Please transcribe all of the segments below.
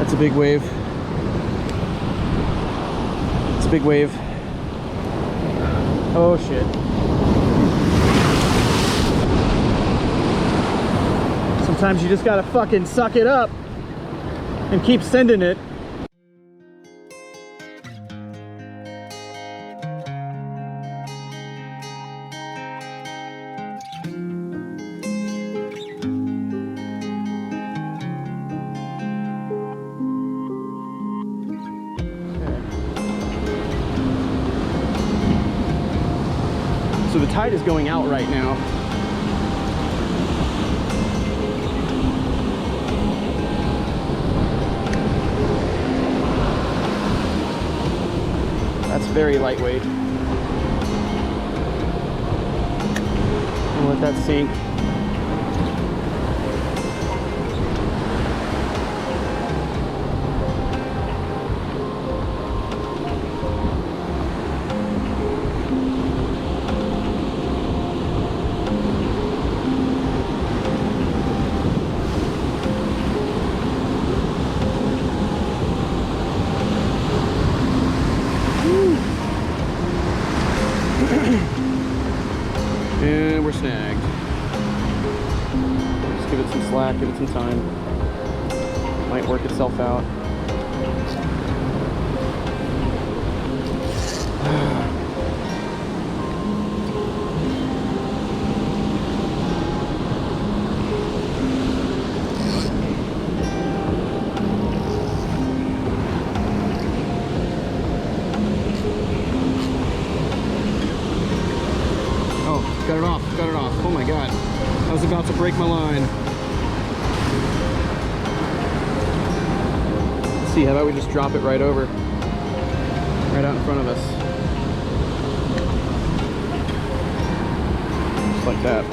That's a big wave. It's a big wave. Oh shit. Sometimes you just gotta fucking suck it up and keep sending it. So the tide is going out right now. That's very lightweight. I'll let that sink. And we're snagged. Just give it some slack, give it some time. Might work itself out. Got it off, got it off. Oh my god. I was about to break my line. Let's see, how about we just drop it right over? Right out in front of us. Just like that.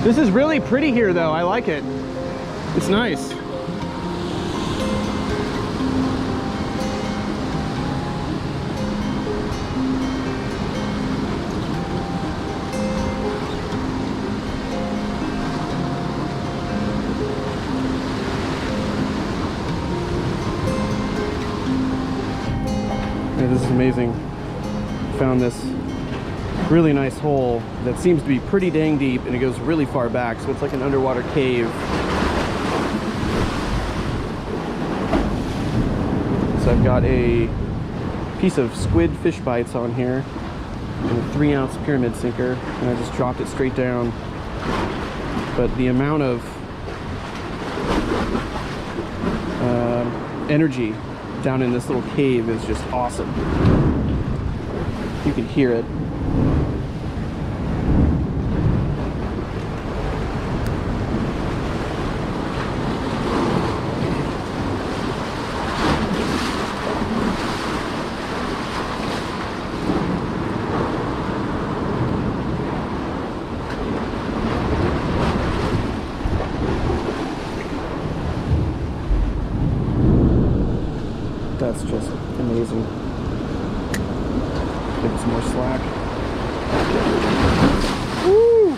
This is really pretty here though, I like it. It's nice. Yeah, this is amazing. Found this really nice hole that seems to be pretty dang deep, and it goes really far back, so it's like an underwater cave. So I've got a piece of squid fish bites on here and a 3-ounce pyramid sinker, and I just dropped it straight down. But the amount of energy down in this little cave is just awesome. You can hear it. That's just amazing. Give it some more slack. Woo!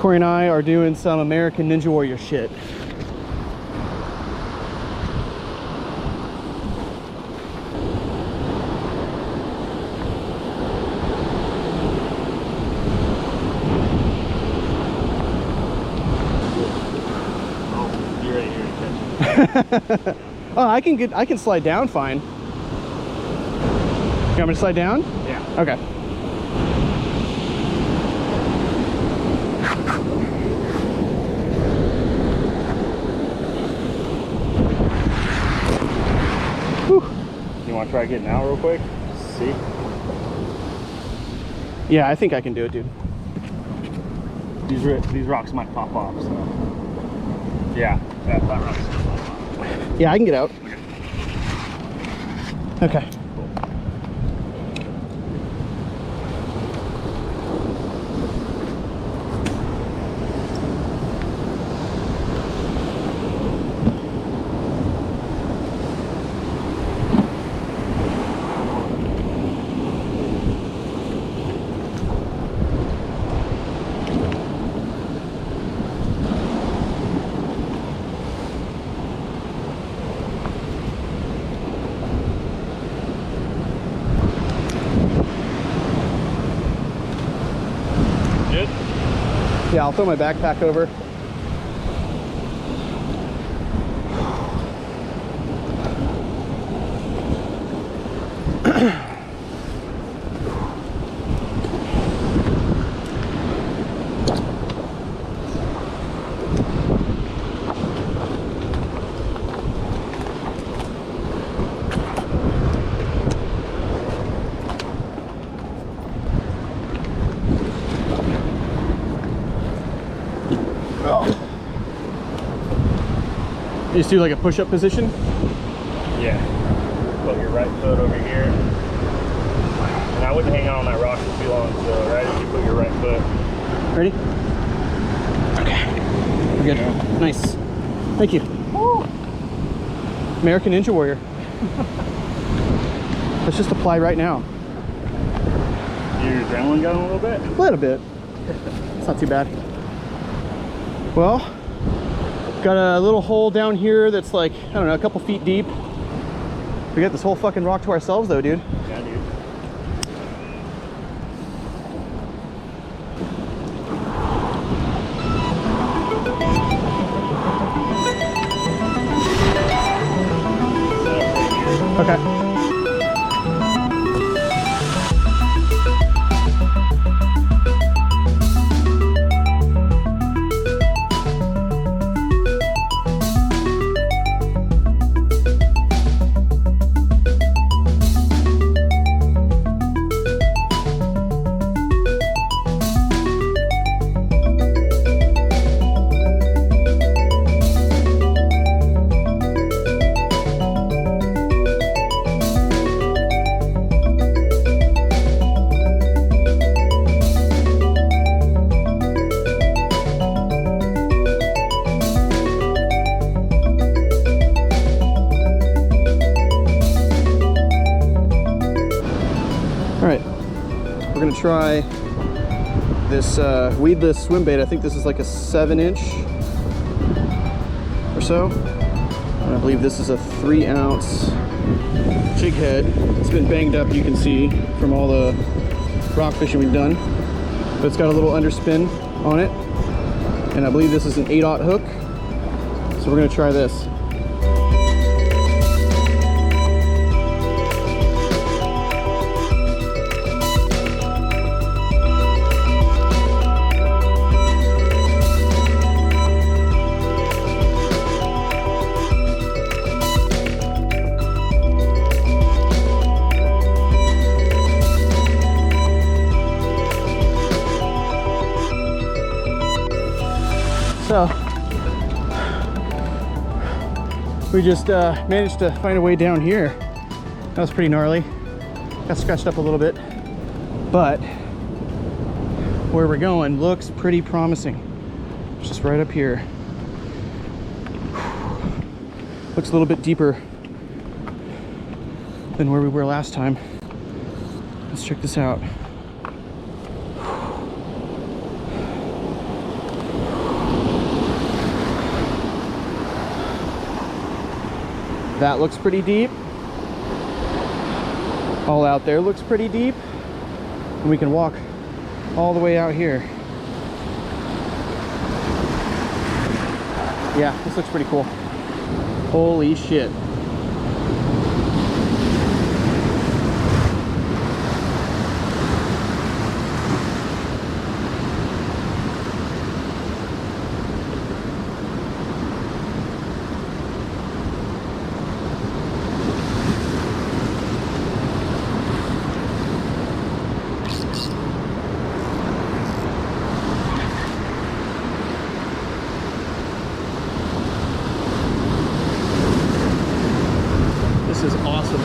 Cory and I are doing some American Ninja Warrior shit. You're right here to catch it. Oh, I can slide down fine. You want me to slide down? Yeah. Okay. Whew. You want to try getting out real quick? See? Yeah, I think I can do it, dude. These rocks might pop off, so. Yeah, that rock's gonna pop off. Yeah, I can get out. Okay. Cool. Good? Yeah, I'll throw my backpack over. You just do like a push-up position? Yeah. Put your right foot over here. And I wouldn't hang on that rock for too long, so right as you put your right foot. Ready? Okay. We're good. Yeah. Nice. Thank you. Woo. American Ninja Warrior. Let's just apply right now. Your adrenaline going a little bit? A little bit. It's not too bad. Well, got a little hole down here that's like, I don't know, a couple feet deep. We got this whole fucking rock to ourselves though, dude. Yeah, dude. Okay. All right, we're gonna try this weedless swim bait. I think this is like a 7-inch or so. And I believe this is a 3-ounce jig head. It's been banged up, you can see, from all the rock fishing we've done. But it's got a little underspin on it. And I believe this is an 8/0 hook. So we're gonna try this. So we just managed to find a way down here. That was pretty gnarly. Got scratched up a little bit, but where we're going looks pretty promising. It's just right up here. Looks a little bit deeper than where we were last time. Let's check this out. That looks pretty deep. All out there looks pretty deep. And we can walk all the way out here. Yeah, this looks pretty cool. Holy shit. This is awesome.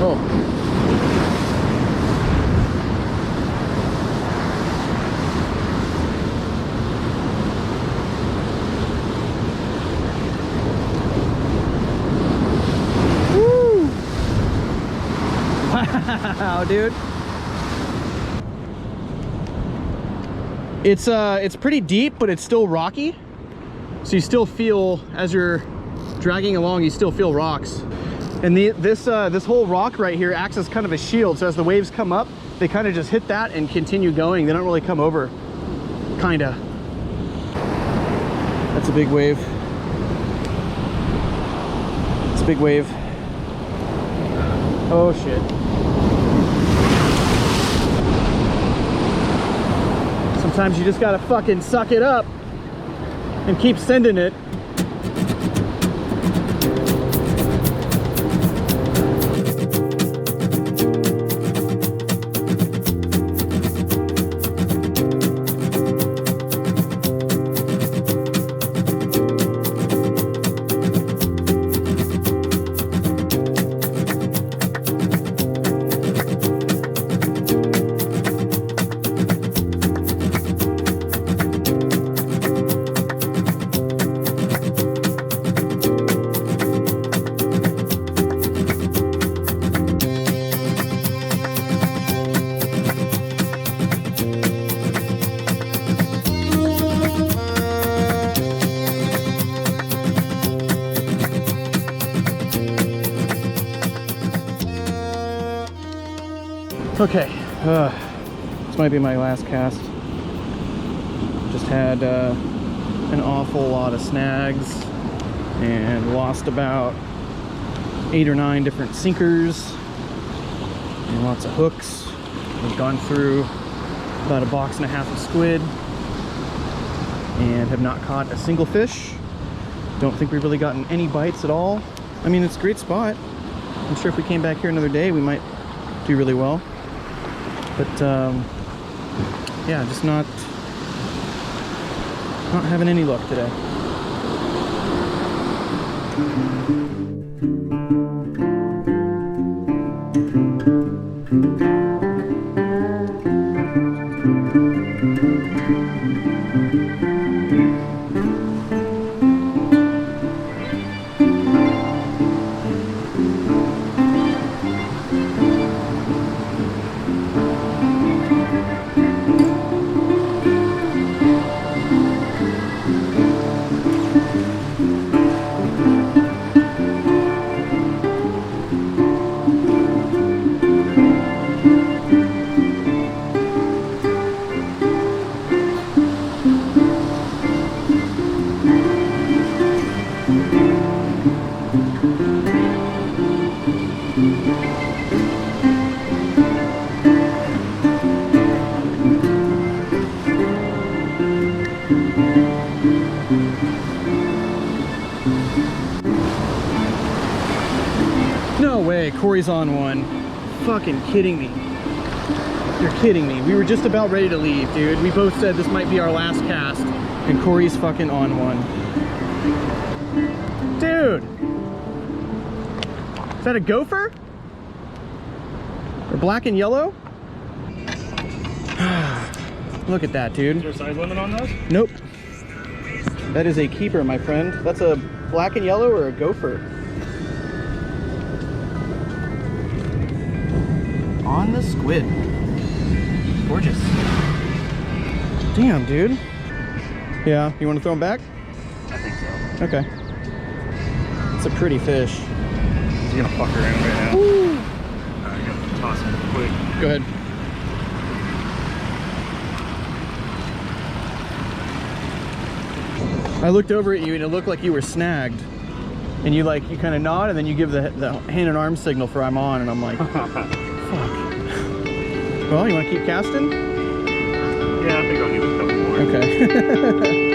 Oh. Woo! Wow, dude. It's pretty deep, but it's still rocky. So you still feel, as you're dragging along, you still feel rocks. And this whole rock right here acts as kind of a shield. So as the waves come up, they kind of just hit that and continue going. They don't really come over, kinda. That's a big wave. It's a big wave. Oh shit. Sometimes you just gotta fucking suck it up and keep sending it. Okay, this might be my last cast. Just had an awful lot of snags and lost about 8 or 9 different sinkers and lots of hooks. We've gone through about 1.5 boxes of squid and have not caught a single fish. Don't think we've really gotten any bites at all. I mean, it's a great spot. I'm sure if we came back here another day, we might do really well. But yeah, just not having any luck today. No way, Cory's on one. Fucking kidding me. You're kidding me. We were just about ready to leave, dude. We both said this might be our last cast, and Cory's fucking on one. Dude! Is that a gopher? Or black and yellow? Look at that, dude. Is there a size limit on those? Nope. That is a keeper, my friend. That's a black and yellow or a gopher. on the squid. Gorgeous. Damn, dude. Yeah, you want to throw them back? I think so. Okay. It's a pretty fish. He's gonna fuck around right now. Woo. Alright, go toss him quick. Go ahead. I looked over at you and it looked like you were snagged. And you kind of nod and then you give the hand and arm signal for I'm on, and I'm like, fuck. Well, you want to keep casting? Yeah, I think I'll give it a couple more. Okay.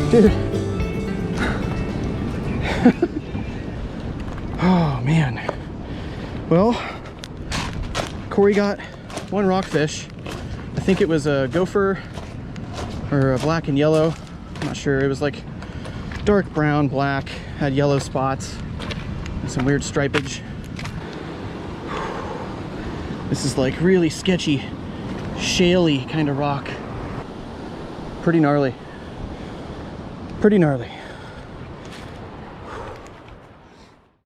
Dude. Oh man. Well, Cory got one rockfish. I think it was a gopher or a black and yellow. I'm not sure. It was like dark brown, black, had yellow spots and some weird stripage. This is like really sketchy, shaly kind of rock. Pretty gnarly. Pretty gnarly.